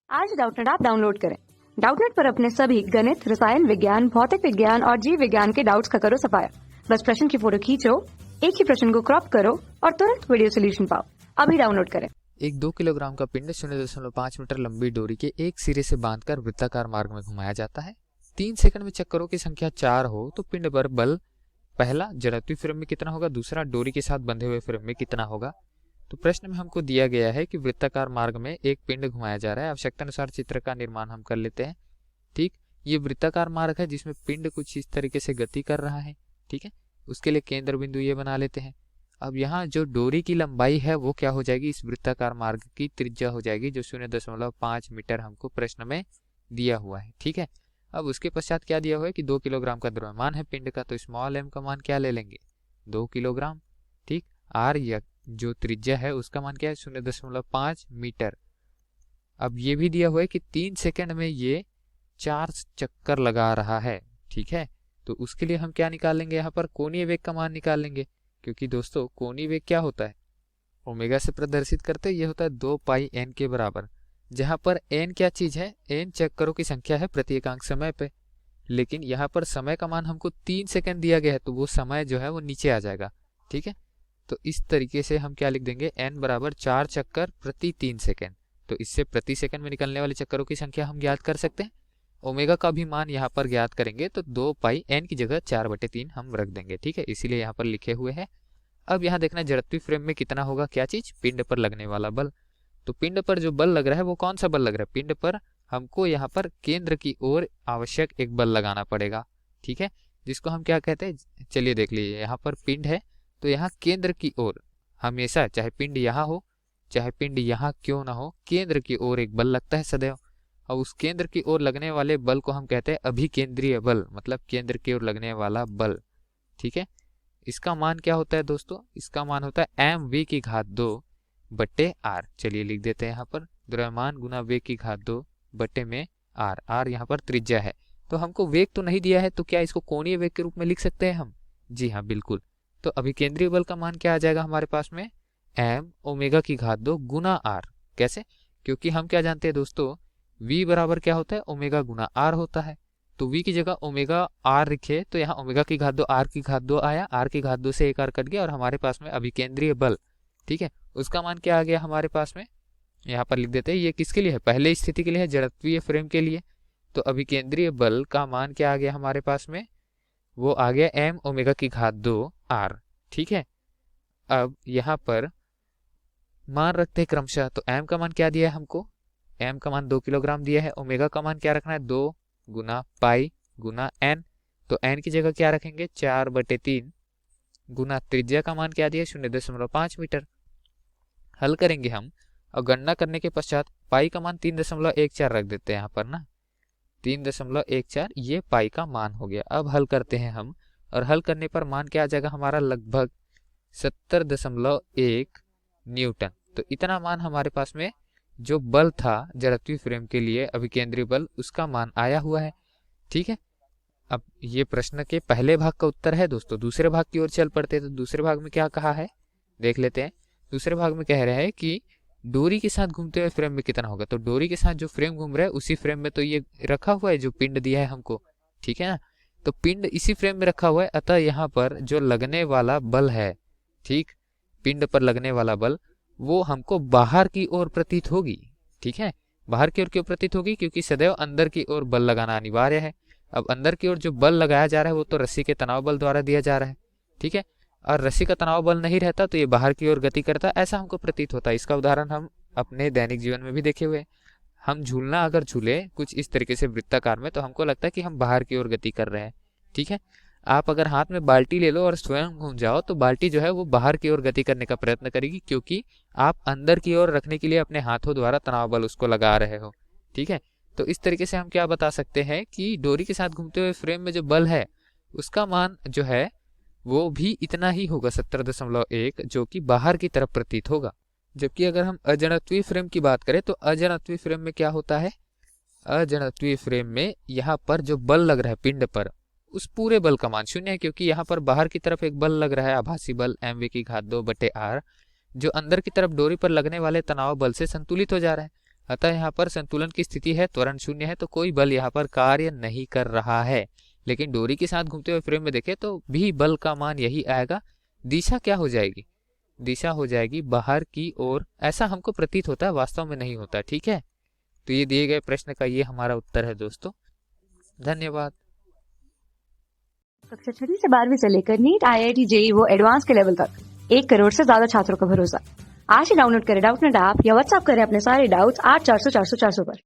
आज Doubtnut app download करें। Doubtnut पर अपने सभी गणित, रसायन विज्ञान, भौतिक विज्ञान और जीव विज्ञान के डाउट्स का करो सफाया। बस प्रश्न की फोटो खींचो, एक ही प्रश्न को क्रॉप करो और तुरंत वीडियो सोल्यूशन पाओ। अभी डाउनलोड करें। एक 2 किलोग्राम का पिंड 0.5 मीटर लंबी डोरी के एक सिरे से बांधकर वृत्ताकार मार्ग में घुमाया जाता है। 3 सेकंड में चक्करों की संख्या 4 हो तो पिंड पर बल पहला जड़त्वीय फ्रेम में कितना होगा, दूसरा डोरी के साथ बंधे हुए फ्रेम में कितना होगा। तो प्रश्न में हमको दिया गया है कि वृत्ताकार मार्ग में एक पिंड घुमाया जा रहा है। आवश्यकता अनुसार चित्र का निर्माण हम कर लेते हैं। ठीक, ये वृत्ताकार मार्ग है जिसमें पिंड कुछ इस तरीके से गति कर रहा है। ठीक है, उसके लिए केंद्र बिंदु ये बना लेते हैं। अब यहाँ जो डोरी की लंबाई है वो क्या हो जाएगी, इस वृत्ताकार मार्ग की त्रिज्या हो जाएगी जो 0.5 मीटर हमको प्रश्न में दिया हुआ है। ठीक है, अब उसके पश्चात क्या दिया हुआ है कि 2 किलोग्राम का द्रव्यमान है पिंड का, तो स्मॉल एम का मान क्या ले लेंगे, 2 किलोग्राम। ठीक, आर या जो त्रिज्या है उसका मान क्या है, 0.5 मीटर। अब ये भी दिया हुआ है कि 3 सेकंड में ये 4 चक्कर लगा रहा है। ठीक है, तो उसके लिए हम क्या निकालेंगे, यहाँ पर कोणीय वेग का मान निकाल लेंगे, क्योंकि दोस्तों कोणीय वेग क्या होता है, ओमेगा से प्रदर्शित करते ये होता है 2 पाई एन के बराबर, जहां पर एन क्या चीज है, एन चक्करों की संख्या है प्रति एकांक समय पे। लेकिन यहाँ पर समय का मान हमको 3 सेकंड दिया गया है, तो वो समय जो है वो नीचे आ जाएगा। ठीक है, तो इस तरीके से हम क्या लिख देंगे, n बराबर 4 चक्कर प्रति 3 सेकंड। तो इससे प्रति सेकंड में निकलने वाले चक्करों की संख्या हम ज्ञात कर सकते हैं। ओमेगा का भी मान यहाँ पर ज्ञात करेंगे तो 2 पाई n की जगह 4/3 हम रख देंगे। ठीक है, इसीलिए यहाँ पर लिखे हुए हैं। अब यहाँ देखना जड़त्वीय फ्रेम में कितना होगा, क्या चीज, पिंड पर लगने वाला बल। तो पिंड पर जो बल लग रहा है वो कौन सा बल लग रहा है, पिंड पर हमको यहाँ पर केंद्र की ओर आवश्यक एक बल लगाना पड़ेगा। ठीक है, जिसको हम क्या कहते हैं, चलिए देख लीजिए, यहाँ पर पिंड है तो यहाँ केंद्र की ओर हमेशा, चाहे पिंड यहाँ हो चाहे पिंड यहाँ क्यों ना हो, केंद्र की ओर एक बल लगता है सदैव। और उस केंद्र की ओर लगने वाले बल को हम कहते हैं अभिकेंद्रीय बल, मतलब केंद्र की ओर लगने वाला बल। ठीक है, इसका मान क्या होता है दोस्तों, इसका मान होता है mv/2/r। चलिए लिख देते हैं यहाँ पर, द्रव्यमान गुना वेग की घात 2 बट्टे में r। r यहाँ पर त्रिज्या है, तो हमको वेग तो नहीं दिया है, तो क्या इसको कोणीय वेग के रूप में लिख सकते हैं हम, जी हाँ बिल्कुल। तो अभिकेंद्रीय बल का मान क्या आ जाएगा हमारे पास में, m ω/2 गुना r। कैसे, क्योंकि हम क्या जानते हैं दोस्तों, v बराबर क्या होता है, ओमेगा गुना r होता है। तो v की जगह ओमेगा r लिखे तो यहाँ ω/2 r/2 आया, r/2 से एक r कट गया और हमारे पास में अभिकेंद्रीय बल, ठीक है, उसका मान क्या आ गया हमारे पास में, यहाँ पर लिख देते हैं। ये किसके लिए है, पहले स्थिति के लिए है, जड़त्वीय फ्रेम के लिए। तो अभिकेंद्रीय बल का मान क्या आ गया हमारे पास में, वो आ गया m ω/2r। ठीक है, अब यहाँ पर मान रखते हैं क्रमशः। तो m का मान क्या दिया है हमको, m का मान 2 किलोग्राम दिया है। ओमेगा का मान क्या रखना है, 2 गुना पाई गुना n। तो n की जगह क्या रखेंगे, 4/3 गुना त्रिज्या का मान क्या दिया, 0.5 मीटर। हल करेंगे हम और गणना करने के पश्चात पाई का मान 3.14 रख देते हैं यहाँ पर ना, 3.14 ये पाई का मान हो गया। अब हल करते हैं हम, और हल करने पर मान क्या आ जाएगा हमारा, लगभग 70.1 न्यूटन। तो इतना मान हमारे पास में जो बल था जड़त्वीय फ्रेम के लिए अभिकेंद्रीय बल, उसका मान आया हुआ है। ठीक है, अब ये प्रश्न के पहले भाग का उत्तर है दोस्तों। दूसरे भाग की ओर चल पड़ते हैं, तो दूसरे भाग में क्या कहा है देख लेते हैं। दूसरे भाग में कह रहे हैं कि डोरी के साथ घूमते हुए फ्रेम में कितना होगा। तो डोरी के साथ जो फ्रेम घूम रहा है उसी फ्रेम में तो ये रखा हुआ है जो पिंड दिया है हमको। ठीक है ना, तो पिंड इसी फ्रेम में रखा हुआ है, अतः यहाँ पर जो लगने वाला बल है, ठीक, पिंड पर लगने वाला बल, वो हमको बाहर की ओर प्रतीत होगी। ठीक है, बाहर की ओर क्यों प्रतीत होगी, क्योंकि सदैव अंदर की ओर बल लगाना अनिवार्य है। अब अंदर की ओर जो बल लगाया जा रहा है वो तो रस्सी के तनाव बल द्वारा दिया जा रहा है। ठीक है, और रस्सी का तनाव बल नहीं रहता तो ये बाहर की ओर गति करता, ऐसा हमको प्रतीत होता है। इसका उदाहरण हम अपने दैनिक जीवन में भी देखे हुए। हम झूलना अगर झूले कुछ इस तरीके से वृत्ताकार में, तो हमको लगता है कि हम बाहर की ओर गति कर रहे हैं। ठीक है, आप अगर हाथ में बाल्टी ले लो और स्वयं घूम जाओ तो बाल्टी जो है वो बाहर की ओर गति करने का प्रयत्न करेगी, क्योंकि आप अंदर की ओर रखने के लिए अपने हाथों द्वारा तनाव बल उसको लगा रहे हो। ठीक है, तो इस तरीके से हम क्या बता सकते हैं कि डोरी के साथ घूमते हुए फ्रेम में जो बल है उसका मान जो है वो भी इतना ही होगा, 70.1, जो कि बाहर की तरफ प्रतीत होगा। जबकि अगर हम अजड़त्वीय फ्रेम की बात करें तो अजड़त्वीय फ्रेम में क्या होता है, अजड़त्वीय फ्रेम में यहाँ पर जो बल लग रहा है पिंड पर, उस पूरे बल का मान 0 है, क्योंकि यहाँ पर बाहर की तरफ एक बल लग रहा है, आभासी बल mv/2/r, जो अंदर की तरफ डोरी पर लगने वाले तनाव बल से संतुलित हो जा रहा है। अतः यहाँ पर संतुलन की स्थिति है, त्वरण शून्य है, तो कोई बल यहाँ पर कार्य नहीं कर रहा है। लेकिन डोरी के साथ घूमते हुए फ्रेम में देखें तो भी बल का मान यही आएगा। दिशा क्या हो जाएगी? दिशा हो जाएगी बाहर की ओर, ऐसा हमको प्रतीत होता है, वास्तव में नहीं होता। ठीक है, तो ये दिए गए प्रश्न का ये हमारा उत्तर है दोस्तों। धन्यवाद। कक्षा 6 से 12वीं से लेकर नीट, IIT, JEE वो एडवांस के लेवल तक 1 करोड़ से ज्यादा छात्रों का भरोसा। आज ही डाउनलोड करें डाउटनेट ऐप या व्हाट्सएप करें अपने सारे डाउट्स 8400 400 400 पर।